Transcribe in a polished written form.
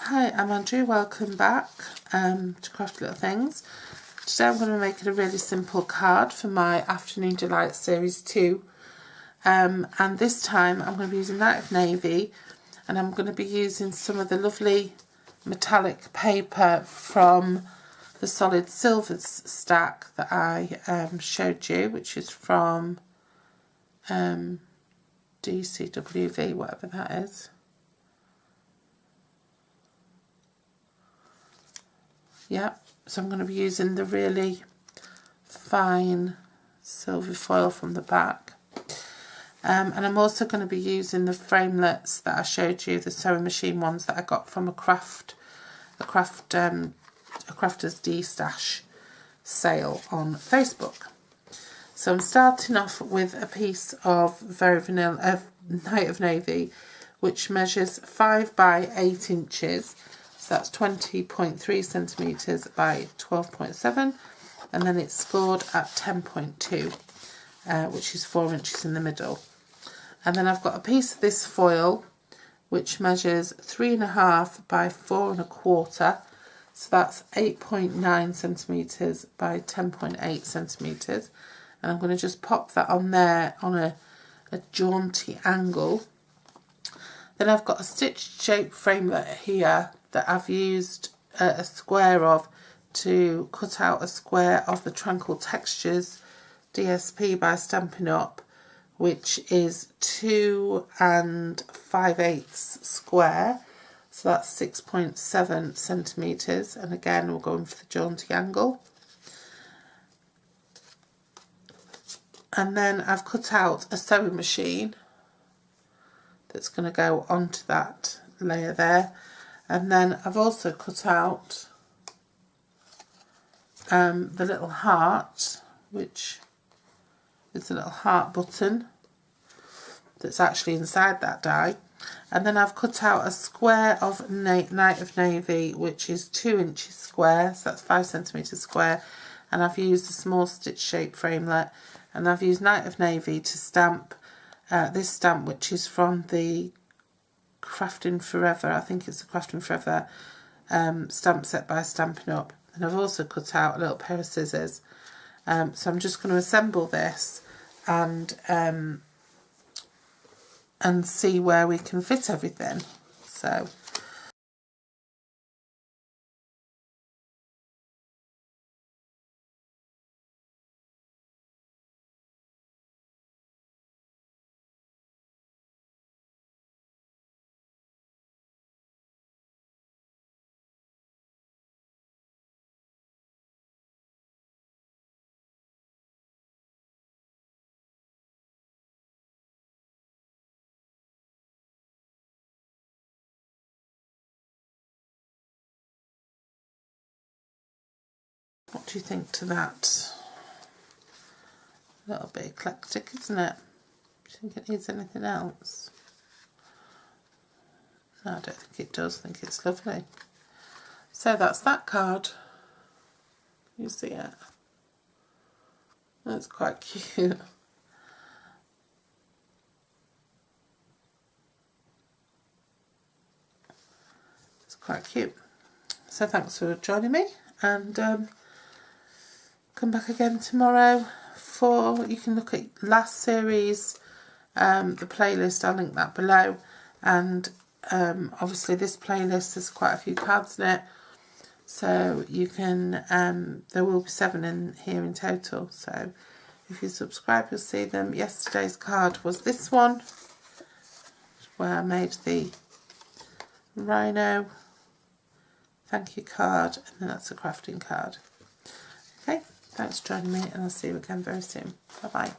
Hi, I'm Andrew. Welcome back to Craft Little Things. Today I'm going to make a really simple card for my Afternoon Delight Series 2. And this time I'm going to be using Night of Navy, and I'm going to be using some of the lovely metallic paper from the Solid Silvers stack that I showed you, which is from DCWV, whatever that is. Yeah, so I'm going to be using the really fine silver foil from the back. And I'm also going to be using the framelets that I showed you, the sewing machine ones that I got from a Crafter's D-Stash sale on Facebook. So I'm starting off with a piece of Very Vanilla Night of Navy, which measures 5 by 8 inches. So that's 20.3 centimetres by 12.7, and then it's scored at 10.2, which is 4 inches in the middle. And then I've got a piece of this foil which measures 3.5 by 4.25, so that's 8.9 centimetres by 10.8 centimetres. And I'm going to just pop that on there on a jaunty angle. Then I've got a stitched shape framelit here that I've used a square of to cut out a square of the Tranquil Textures DSP by Stampin' Up, which is 2 5/8 square, so that's 6.7 centimetres, and again we're going for the jaunty angle. And then I've cut out a sewing machine that's going to go onto that layer there. And then I've also cut out the little heart, which is a little heart button that's actually inside that die. And then I've cut out a square of Night of Navy, which is 2 inches square, so that's 5 centimetres square. And I've used a small stitch shape framelit, and I've used Night of Navy to stamp this stamp, which is from the Crafting Forever, I think it's the Crafting Forever stamp set by Stampin' Up. And I've also cut out a little pair of scissors. So I'm just going to assemble this and see where we can fit everything. So what do you think to that? A little bit eclectic, isn't it? Do you think it needs anything else? No, I don't think it does. I think it's lovely. So that's that card. You see it? That's quite cute. It's quite cute. So thanks for joining me, and come back again tomorrow for, you can look at last series, the playlist, I'll link that below, and obviously this playlist has quite a few cards in it, so you can, there will be 7 in here in total, so if you subscribe you'll see them. Yesterday's card was this one, where I made the rhino thank you card, and then that's a crafting card. Okay, thanks for joining me, and I'll see you again very soon. Bye bye.